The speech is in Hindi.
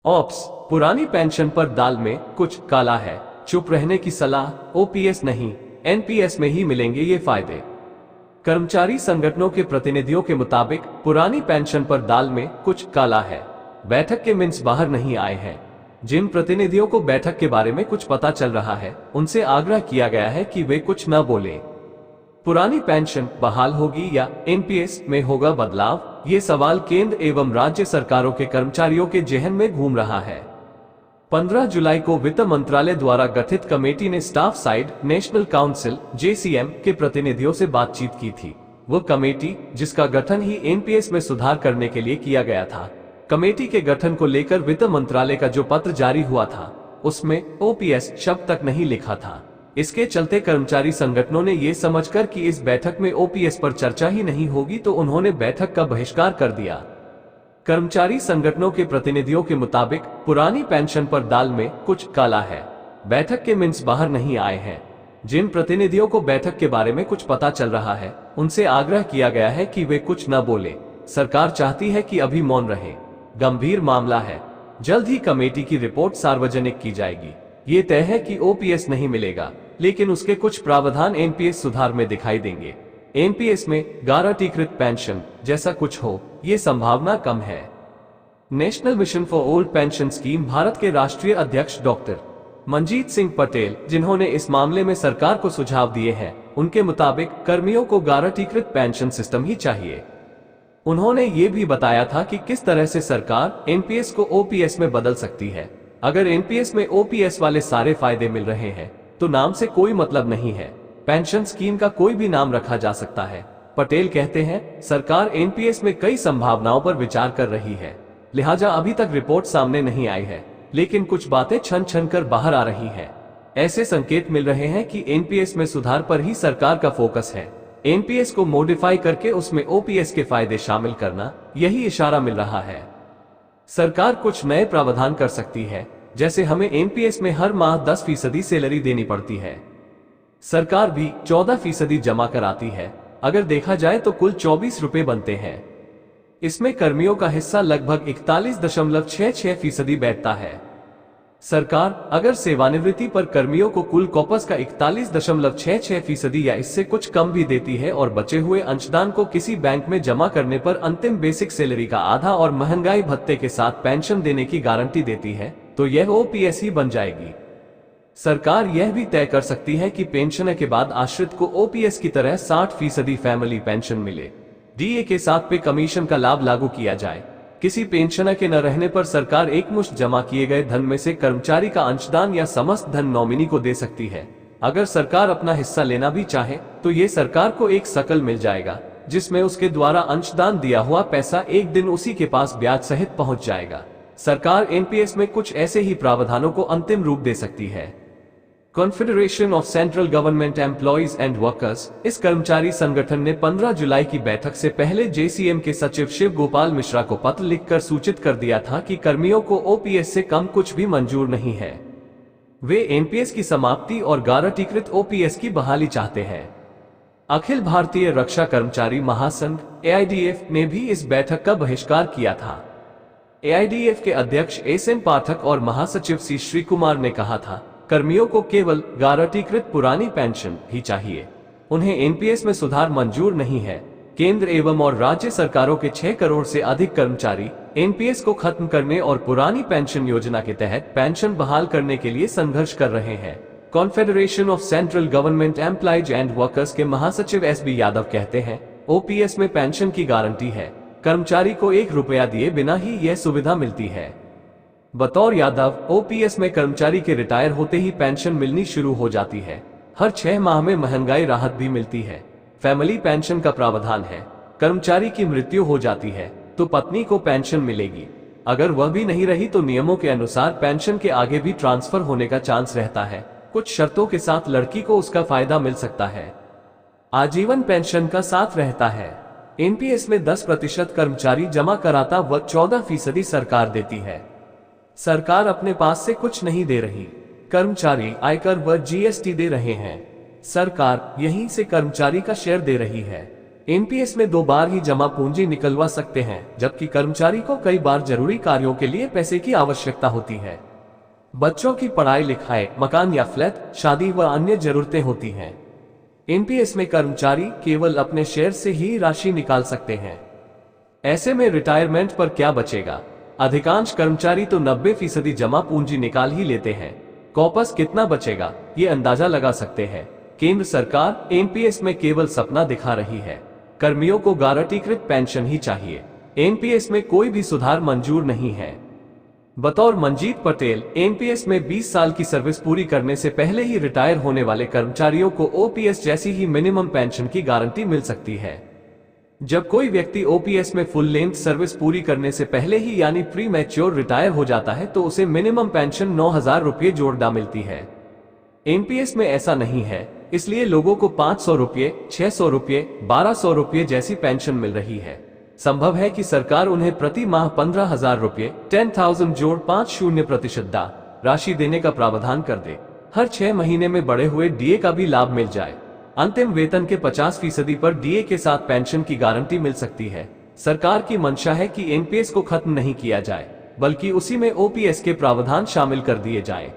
ऑप्स, पुरानी पेंशन पर दाल में कुछ काला है, चुप रहने की सलाह, ओपीएस नहीं, एनपीएस में ही मिलेंगे ये फायदे। कर्मचारी संगठनों के प्रतिनिधियों के मुताबिक पुरानी पेंशन पर दाल में कुछ काला है। बैठक के मिनट्स बाहर नहीं आए हैं। जिन प्रतिनिधियों को बैठक के बारे में कुछ पता चल रहा है, उनसे आग्रह किया गया है कि वे कुछ न बोलें। पुरानी पेंशन बहाल होगी या एनपीएस में होगा बदलाव, ये सवाल केंद्र एवं राज्य सरकारों के कर्मचारियों के जेहन में घूम रहा है। 15 जुलाई को वित्त मंत्रालय द्वारा गठित कमेटी ने staff side national council JCM के प्रतिनिधियों से बातचीत की थी। वो कमेटी जिसका गठन ही एनपीएस में सुधार करने के लिए किया गया था। कमेटी के गठन को लेकर वित्त मंत्रालय का जो पत्र जारी हुआ था, उसमें ओपीएस शब्द तक नहीं लिखा था। इसके चलते कर्मचारी संगठनों ने ये समझकर कि इस बैठक में ओपीएस पर चर्चा ही नहीं होगी, तो उन्होंने बैठक का बहिष्कार कर दिया। कर्मचारी संगठनों के प्रतिनिधियों के मुताबिक पुरानी पेंशन पर दाल में कुछ काला है। बैठक के मिनट्स बाहर नहीं आए हैं। जिन प्रतिनिधियों को बैठक के बारे में कुछ पता चल रहा है, उनसे आग्रह किया गया है कि वे कुछ न बोले। सरकार चाहती है कि अभी मौन रहे। गंभीर मामला है। जल्द ही कमेटी की रिपोर्ट सार्वजनिक की जाएगी। ये तय है कि ओपीएस नहीं मिलेगा, लेकिन उसके कुछ प्रावधान एनपीएस सुधार में दिखाई देंगे। एनपीएस में गारंटीकृत पेंशन जैसा कुछ हो, ये संभावना कम है। National mission for old pension scheme Bharat के राष्ट्रीय अध्यक्ष डॉक्टर मंजीत सिंह पटेल, जिन्होंने इस मामले में सरकार को सुझाव दिए हैं, उनके मुताबिक कर्मियों को गारंटीकृत पेंशन सिस्टम ही चाहिए। उन्होंने ये भी बताया था कि किस तरह से सरकार एनपीएस को ओपीएस में बदल सकती है। अगर एनपीएस में ओपीएस वाले सारे फायदे मिल रहे हैं, तो नाम से कोई मतलब नहीं है। पेंशन स्कीम का कोई भी नाम रखा जा सकता है। पटेल कहते हैं, सरकार एनपीएस में कई संभावनाओं पर विचार कर रही है, लिहाजा अभी तक रिपोर्ट सामने नहीं आई है, लेकिन कुछ बातें छन छन कर बाहर आ रही हैं। ऐसे संकेत मिल रहे हैं कि एनपीएस में सुधार पर ही सरकार का फोकस है। एनपीएस को मॉडिफाई करके उसमें ओपीएस के फायदे शामिल करना, यही इशारा मिल रहा है। सरकार कुछ नए प्रावधान कर सकती है, जैसे हमें एनपीएस में हर माह 10% सैलरी देनी पड़ती है। सरकार भी 14% जमा कराती है। अगर देखा जाए तो कुल 24 रुपए बनते हैं। इसमें कर्मियों का हिस्सा लगभग 41.66% बैठता है। सरकार अगर सेवानिवृत्ति पर कर्मियों को कुल कॉपस का 41.66% या इससे कुछ कम भी देती है और बचे हुए अंशदान को किसी बैंक में जमा करने पर अंतिम बेसिक सैलरी का आधा और महंगाई भत्ते के साथ पेंशन देने की गारंटी देती है, तो यह ओपीएस ही बन जाएगी। सरकार यह भी तय कर सकती है कि पेंशन के बाद आश्रित को ओपीएस की तरह 60% फैमिली पेंशन मिले। डीए के साथ पे कमीशन का लाभ लागू किया जाए। किसी पेंशनर के न रहने पर सरकार एकमुश्त जमा किए गए धन में से कर्मचारी का अंशदान या समस्त धन नॉमिनी को दे सकती है। अगर सरकार अपना हिस्सा लेना भी चाहे, तो ये सरकार को एक शकल मिल जाएगा, जिसमें उसके द्वारा अंशदान दिया हुआ पैसा एक दिन उसी के पास ब्याज सहित पहुंच जाएगा। सरकार एनपीएस में कुछ ऐसे ही प्रावधानों को अंतिम रूप दे सकती है। Confederation of central government employees and workers, इस कर्मचारी संगठन ने 15 जुलाई की बैठक से पहले जेसीएम के सचिव शिव गोपाल मिश्रा को पत्र लिखकर सूचित कर दिया था कि कर्मियों को ओपीएस से कम कुछ भी मंजूर नहीं है। वे एनपीएस की समाप्ति और गारंटीकृत ओपीएस की बहाली चाहते हैं। अखिल भारतीय रक्षा कर्मचारी महासंघ एआईडीएफ ने भी इस बैठक का बहिष्कार किया था। एआईडीएफ के अध्यक्ष एसएन पाठक और महासचिव सी श्री कुमार ने कहा था, कर्मियों को केवल गारंटीकृत पुरानी पेंशन ही चाहिए। उन्हें एनपीएस में सुधार मंजूर नहीं है। केंद्र एवं और राज्य सरकारों के 6 करोड़ से अधिक कर्मचारी एनपीएस को खत्म करने और पुरानी पेंशन योजना के तहत पेंशन बहाल करने के लिए संघर्ष कर रहे हैं। Confederation of central government employees and workers के महासचिव एसबी यादव कहते हैं, ओपीएस में पेंशन की गारंटी है। कर्मचारी को 1 रुपया दिए बिना ही यह सुविधा मिलती है। बतौर यादव, ओपीएस में कर्मचारी के रिटायर होते ही पेंशन मिलनी शुरू हो जाती है। हर 6 माह में महंगाई राहत भी मिलती है। फैमिली पेंशन का प्रावधान है। कर्मचारी की मृत्यु हो जाती है तो पत्नी को पेंशन मिलेगी। अगर वह भी नहीं रही तो नियमों के अनुसार पेंशन के आगे भी ट्रांसफर होने का चांस रहता है। कुछ शर्तों के साथ लड़की को उसका फायदा मिल सकता है। आजीवन पेंशन का साथ रहता है। एनपीएस में 10% कर्मचारी जमा कराता व 14% सरकार देती है। सरकार अपने पास से कुछ नहीं दे रही। कर्मचारी आयकर व जीएसटी दे रहे हैं। सरकार यहीं से कर्मचारी का शेयर दे रही है। एनपीएस में 2 बार ही जमा पूंजी निकलवा सकते हैं, जबकि कर्मचारी को कई बार जरूरी कार्यों के लिए पैसे की आवश्यकता होती है। बच्चों की पढ़ाई लिखाई, मकान या फ्लैट, शादी व अन्य जरूरतें होती हैं। एनपीएस में कर्मचारी केवल अपने शेयर से ही राशि निकाल सकते हैं। ऐसे में रिटायरमेंट पर क्या बचेगा? अधिकांश कर्मचारी तो 90% जमा पूंजी निकाल ही लेते हैं। कॉपस कितना बचेगा, ये अंदाजा लगा सकते हैं। केंद्र सरकार एनपीएस में केवल सपना दिखा रही है। कर्मियों को गारंटीकृत पेंशन ही चाहिए। एनपीएस में कोई भी सुधार मंजूर नहीं है। बतौर मंजीत पटेल, एनपीएस में 20 साल की सर्विस पूरी करने से पहले ही रिटायर होने वाले कर्मचारियों को ओपीएस जैसी ही मिनिमम पेंशन की गारंटी मिल सकती है। जब कोई व्यक्ति ओपीएस में फुल लेंथ सर्विस पूरी करने से पहले ही यानी प्री मैच्योर रिटायर हो जाता है तो उसे मिनिमम पेंशन 9,000 रुपये जोड़दा मिलती है। एनपीएस में ऐसा नहीं है, इसलिए लोगों को 500 रुपये, 600 रुपये, 1200 रुपये जैसी पेंशन मिल रही है। संभव है कि सरकार उन्हें प्रति माह 15,000 रुपये 10,000 जोड़ 50% राशि देने का प्रावधान कर दे। हर 6 महीने में बढ़े हुए डीए का भी लाभ मिल जाए। अंतिम वेतन के 50% पर डीए के साथ पेंशन की गारंटी मिल सकती है। सरकार की मंशा है कि एनपीएस को खत्म नहीं किया जाए, बल्कि उसी में ओपीएस के प्रावधान शामिल कर दिए जाए।